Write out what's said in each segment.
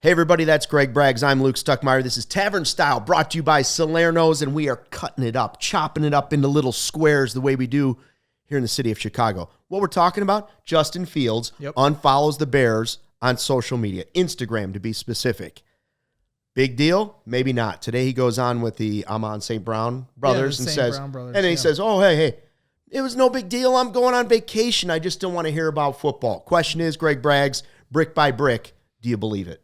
Hey everybody, that's Greg Braggs. I'm Luke Stuckmeyer. This is Tavern Style, brought to you by Salerno's, and we are cutting it up, chopping it up into little squares the way we do here in the city of Chicago. What we're talking about, Justin Fields unfollows the Bears on social media, Instagram to be specific. Big deal? Maybe not. Today he goes on with the Amon St. Brown brothers and says, he says, oh, hey, it was no big deal. I'm going on vacation. I just don't want to hear about football. Question is, Greg Braggs, brick by brick, do you believe it?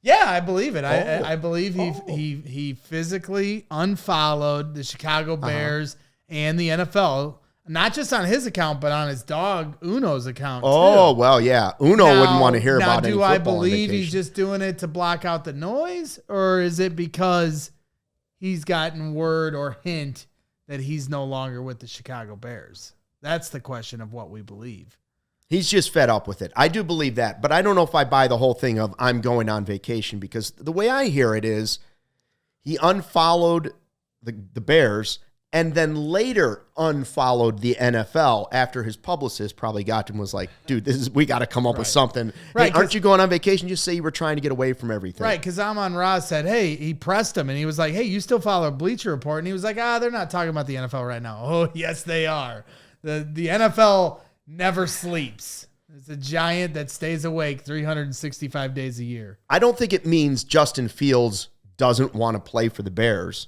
Yeah, I believe it. I believe he physically unfollowed the Chicago Bears and the NFL, not just on his account, but on his dog Uno's account, too. Well, yeah. Uno wouldn't want to hear about any football. Do I believe he's just doing it to block out the noise, or is it because he's gotten word or hint that he's no longer with the Chicago Bears? That's the question of what we believe. He's just fed up with it. I do believe that, but I don't know if I buy the whole thing of I'm going on vacation, because the way I hear it is he unfollowed the Bears and then later unfollowed the NFL after his publicist probably got to him and was like, dude, we got to come up with something. Right, hey, aren't you going on vacation? Just say you were trying to get away from everything. Right, because Amon Ra said, hey, he pressed him, and he was like, hey, you still follow Bleacher Report? And he was like, they're not talking about the NFL right now. Oh, yes, they are. The NFL never sleeps. It's a giant that stays awake 365 days a year. I don't think it means Justin Fields doesn't want to play for the Bears.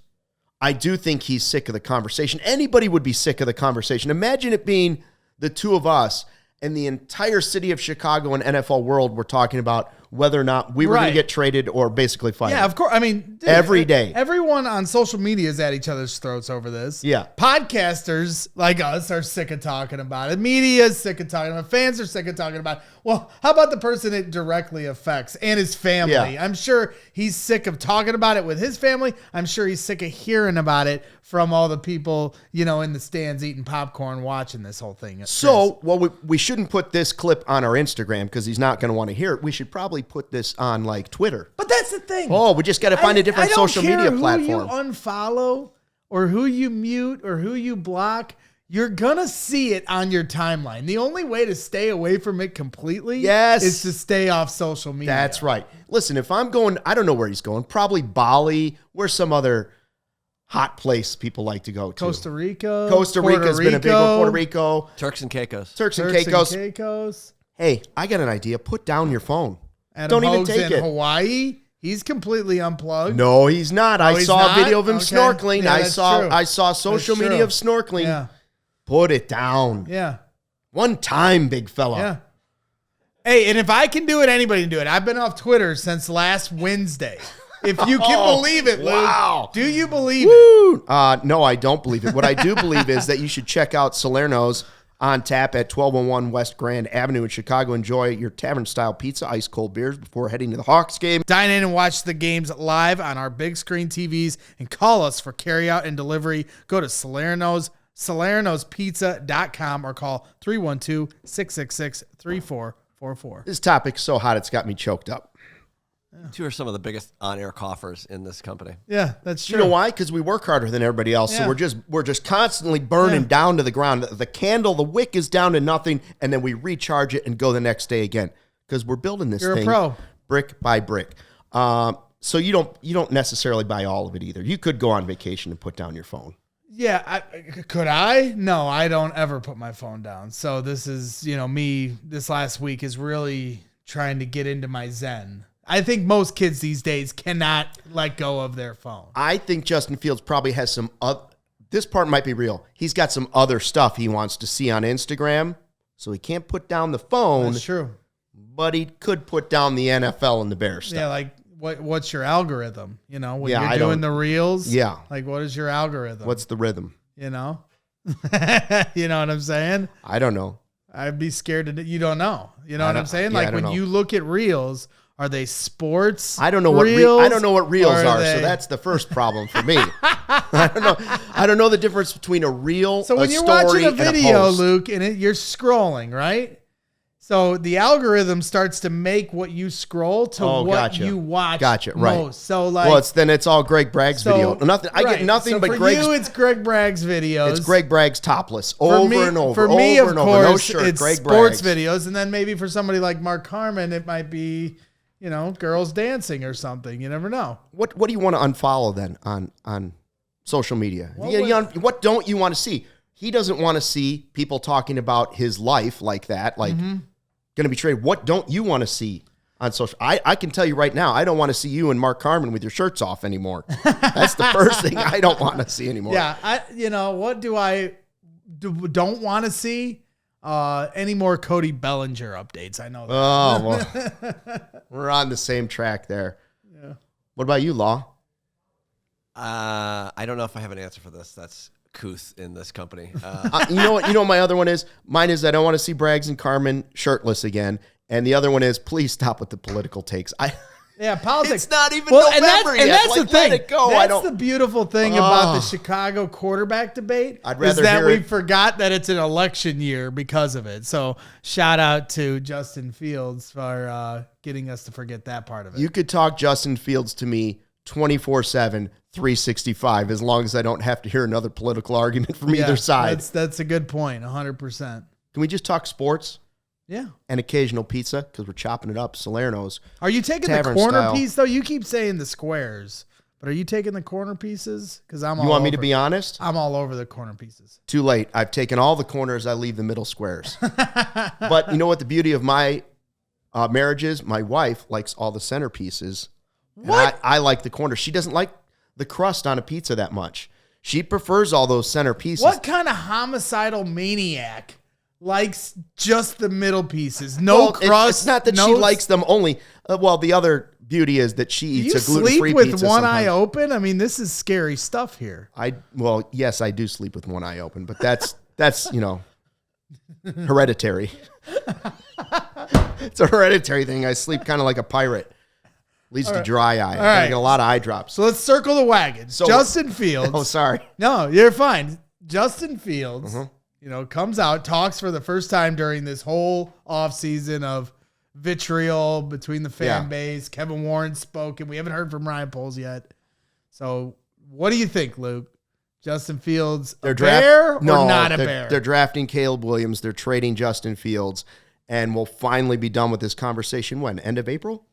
I do think he's sick of the conversation. Anybody would be sick of the conversation. Imagine it being the two of us and the entire city of Chicago and NFL world were talking about whether or not we were going to get traded or basically fired. Yeah, of course. I mean, dude, every day. Everyone on social media is at each other's throats over this. Yeah. Podcasters like us are sick of talking about it. Media is sick of talking about it. Fans are sick of talking about it. Well, how about the person it directly affects and his family? Yeah. I'm sure he's sick of talking about it with his family. I'm sure he's sick of hearing about it from all the people, in the stands eating popcorn watching this whole thing. So, we shouldn't put this clip on our Instagram because he's not going to want to hear it. We should probably put this on like Twitter. But that's the thing. Oh, we just got to find a different social media platform. I don't care who you unfollow or who you mute or who you block. You're going to see it on your timeline. The only way to stay away from it completely is to stay off social media. That's right. Listen, if I'm going, I don't know where he's going, probably Bali. Where's some other hot place people like to go to? Costa Rica. Costa Rica's been a big one. Puerto Rico. Turks and Caicos. Turks and Caicos. Hey, I got an idea. Put down your phone. Adam Don't even take in Hawaii. He's completely unplugged. No, he's not. I saw a video of him snorkeling. Yeah, I saw social media of snorkeling. Yeah. Put it down. Yeah. One time, big fella. Yeah. Hey, and if I can do it, anybody can do it. I've been off Twitter since last Wednesday. If you can believe it, Luke. Wow. Do you believe it? No, I don't believe it. What I do believe is that you should check out Salerno's on tap at 1201 West Grand Avenue in Chicago. Enjoy your tavern-style pizza, ice-cold beers before heading to the Hawks game. Dine in and watch the games live on our big screen TVs and call us for carryout and delivery. Go to Salerno'sPizza.com or call 312-666-3444. This topic's so hot it's got me choked up. Two are some of the biggest on-air coughers in this company. Yeah, that's true. You know why? Because we work harder than everybody else, so we're just constantly burning down to the ground. The candle, the wick is down to nothing, and then we recharge it and go the next day again because we're building this thing a pro. Brick by brick. So you don't necessarily buy all of it either. You could go on vacation and put down your phone. Yeah, could I? No, I don't ever put my phone down. So this is, me this last week is really trying to get into my zen. I think most kids these days cannot let go of their phone. I think Justin Fields probably has some this part might be real. He's got some other stuff he wants to see on Instagram, so he can't put down the phone. That's true. But he could put down the NFL and the Bears stuff. Yeah, like what's your algorithm? When you're doing the reels? Yeah. Like, what is your algorithm? What's the rhythm? You know what I'm saying? I don't know. I'd be scared you don't know. You know what I'm saying? Like when you look at reels, are they sports? I don't know reels, I don't know what reels are, so that's the first problem for me. I don't know the difference between a reel, so when you're watching a video, Luke, and you're scrolling, right? So the algorithm starts to make what you scroll to you watch right. most. So it's all Greg Bragg's video. Nothing. I get nothing but Greg's. For you, it's Greg Bragg's videos. It's Greg Bragg's topless over and over. For me, of course, no shirt, it's Greg sports Bragg's videos, and then maybe for somebody like Mark Harmon, it might be, girls dancing or something. You never know. What do you want to unfollow then on social media? Well, what don't you want to see? He doesn't want to see people talking about his life like that, like going to be traded. What don't you want to see on social? I can tell you right now, I don't want to see you and Mark Carmen with your shirts off anymore. That's the first thing I don't want to see anymore. Yeah, what do I don't want to see? Any more Cody Bellinger updates? I know that. Oh, well, we're on the same track there. Yeah. What about you, Law? I don't know if I have an answer for this. That's couth in this company. You know what my other one is? Mine is I don't want to see Braggs and Carmen shirtless again. And the other one is please stop with the political takes. Politics. It's not even November yet. That's the thing. Let it go. That's the beautiful thing about the Chicago quarterback debate. I'd rather is that hear we it. forgot that it's an election year because of it. So shout out to Justin Fields for getting us to forget that part of it. You could talk Justin Fields to me 24/7, 365, as long as I don't have to hear another political argument from either side. That's a good point, 100%. Can we just talk sports? Yeah. And occasional pizza, because we're chopping it up. Salerno's. Are you taking Tavern the corner style. piece, though? You keep saying the squares, but are you taking the corner pieces? Because You want me to be honest? I'm all over the corner pieces. Too late. I've taken all the corners. I leave the middle squares. But you know what the beauty of my marriage is? My wife likes all the center pieces. What? I like the corners. She doesn't like the crust on a pizza that much. She prefers all those center pieces. What kind of homicidal maniac likes just the middle pieces? No crust. It's not that she likes them only. The other beauty is that she eats a gluten-free sleep with pizza one sometimes. eye open? I mean, this is scary stuff here. Yes, I do sleep with one eye open, but that's hereditary. It's a hereditary thing. I sleep kind of like a pirate. Leads to dry eye. I get a lot of eye drops. So let's circle the wagon. Justin Fields. Oh, sorry. No, you're fine. Justin Fields, comes out, talks for the first time during this whole offseason of vitriol between the fan base. Kevin Warren spoke, and we haven't heard from Ryan Poles yet. So what do you think, Luke? Justin Fields, bear or not a bear? They're drafting Caleb Williams. They're trading Justin Fields, and we'll finally be done with this conversation when? End of April?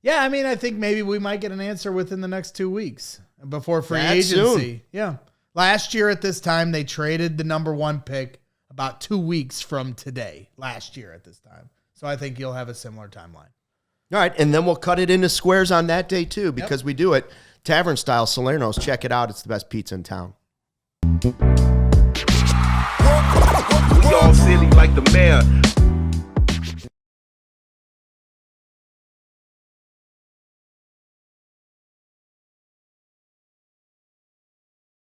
Yeah, I mean, I think maybe we might get an answer within the next 2 weeks before free That agency. soon. Yeah. Last year at this time, they traded the number 1 pick about 2 weeks from today, last year at this time. So I think you'll have a similar timeline. All right, and then we'll cut it into squares on that day, too, because we do it. Tavern Style Salerno's. Check it out. It's the best pizza in town. We all silly like the mayor.